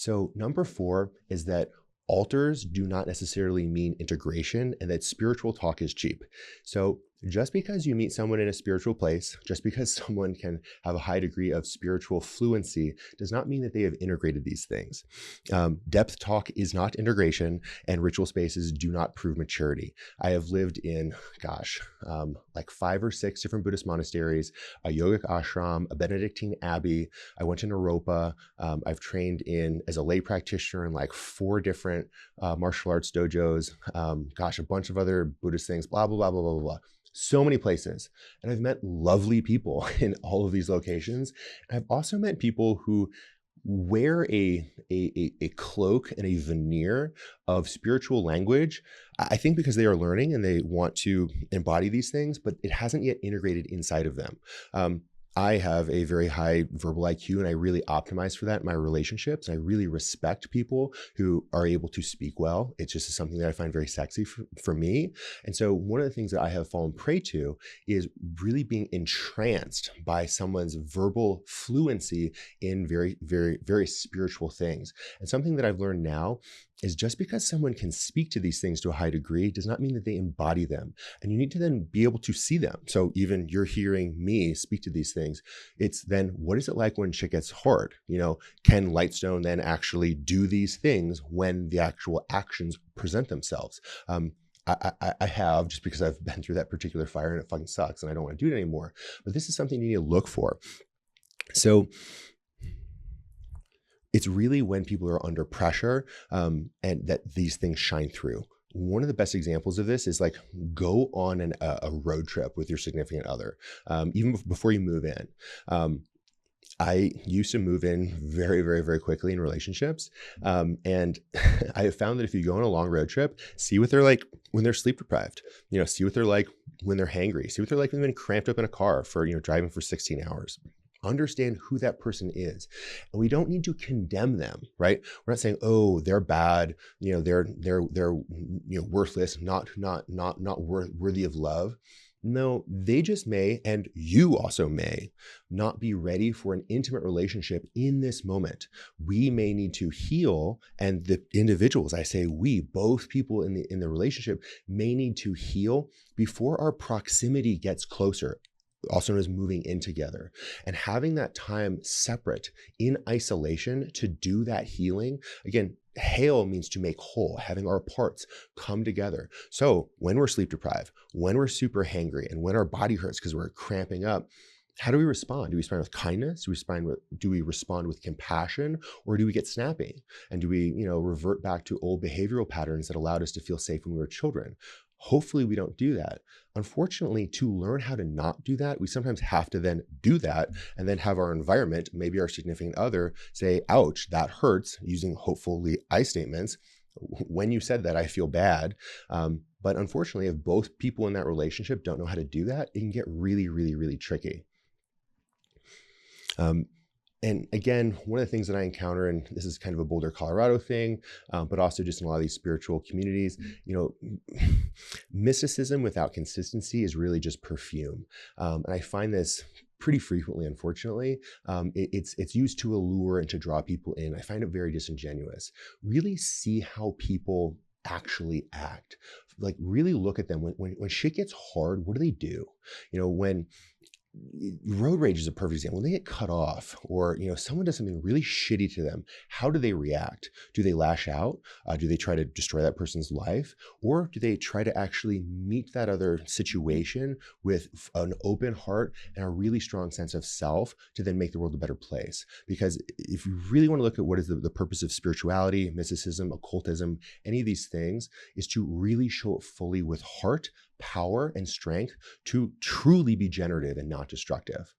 So number four is that altars do not necessarily mean integration and that spiritual talk is cheap. So just because you meet someone in a spiritual place, just because someone can have a high degree of spiritual fluency does not mean that they have integrated these things. Depth talk is not integration, and ritual spaces do not prove maturity. I have lived in, like 5 or 6 different Buddhist monasteries, a yogic ashram, a Benedictine abbey. I went to Naropa. I've trained as a lay practitioner in like 4 different martial arts dojos, a bunch of other Buddhist things, blah, blah, blah, blah, blah, blah. So many places. And I've met lovely people in all of these locations. And I've also met people who wear a cloak and a veneer of spiritual language, I think because they are learning and they want to embody these things, but it hasn't yet integrated inside of them. I have a very high verbal IQ and I really optimize for that in my relationships. I really respect people who are able to speak well. It's just something that I find very sexy for me. And so one of the things that I have fallen prey to is really being entranced by someone's verbal fluency in very, very, very spiritual things. And something that I've learned now is just because someone can speak to these things to a high degree does not mean that they embody them. And you need to then be able to see them. So even you're hearing me speak to these things, it's then what is it like when shit gets hard? Can Lightstone then actually do these things when the actual actions present themselves? I have, just because I've been through that particular fire and it fucking sucks and I don't want to do it anymore. But this is something you need to look for. So it's really when people are under pressure and that these things shine through. One of the best examples of this is like go on a road trip with your significant other, even before you move in. I used to move in very, very, very quickly in relationships. And I have found that if you go on a long road trip, see what they're like when they're sleep deprived, see what they're like when they're hangry, see what they're like when they've been cramped up in a car for, driving for 16 hours. Understand who that person is. And we don't need to condemn them, right? We're not saying, oh, they're bad, they're worthless, not worthy of love. No, they just may, and you also may not be ready for an intimate relationship in this moment. We may need to heal, and the individuals, I say we, both people in the relationship may need to heal before our proximity gets closer, also known as moving in together. And having that time separate in isolation to do that healing, again, heal means to make whole, having our parts come together. So when we're sleep deprived, when we're super hangry, and when our body hurts because we're cramping up, how do we respond? Do we respond with kindness? Do we respond with compassion? Or do we get snappy? And do we, revert back to old behavioral patterns that allowed us to feel safe when we were children? Hopefully we don't do that. Unfortunately, to learn how to not do that, we sometimes have to then do that and then have our environment, maybe our significant other, say, ouch, that hurts, using hopefully I statements. When you said that, I feel bad. But unfortunately, if both people in that relationship don't know how to do that, it can get really, really, really tricky. And again, one of the things that I encounter, and this is kind of a Boulder, Colorado thing, but also just in a lot of these spiritual communities, mysticism without consistency is really just perfume. And I find this pretty frequently, unfortunately. It's used to allure and to draw people in. I find it very disingenuous. Really see how people actually act. Like really look at them. When shit gets hard, what do? When road rage is a perfect example. When they get cut off or, someone does something really shitty to them, how do they react? Do they lash out? Do they try to destroy that person's life? Or do they try to actually meet that other situation with an open heart and a really strong sense of self to then make the world a better place? Because if you really want to look at what is the purpose of spirituality, mysticism, occultism, any of these things, is to really show it fully with heart, power, and strength to truly be generative and not destructive.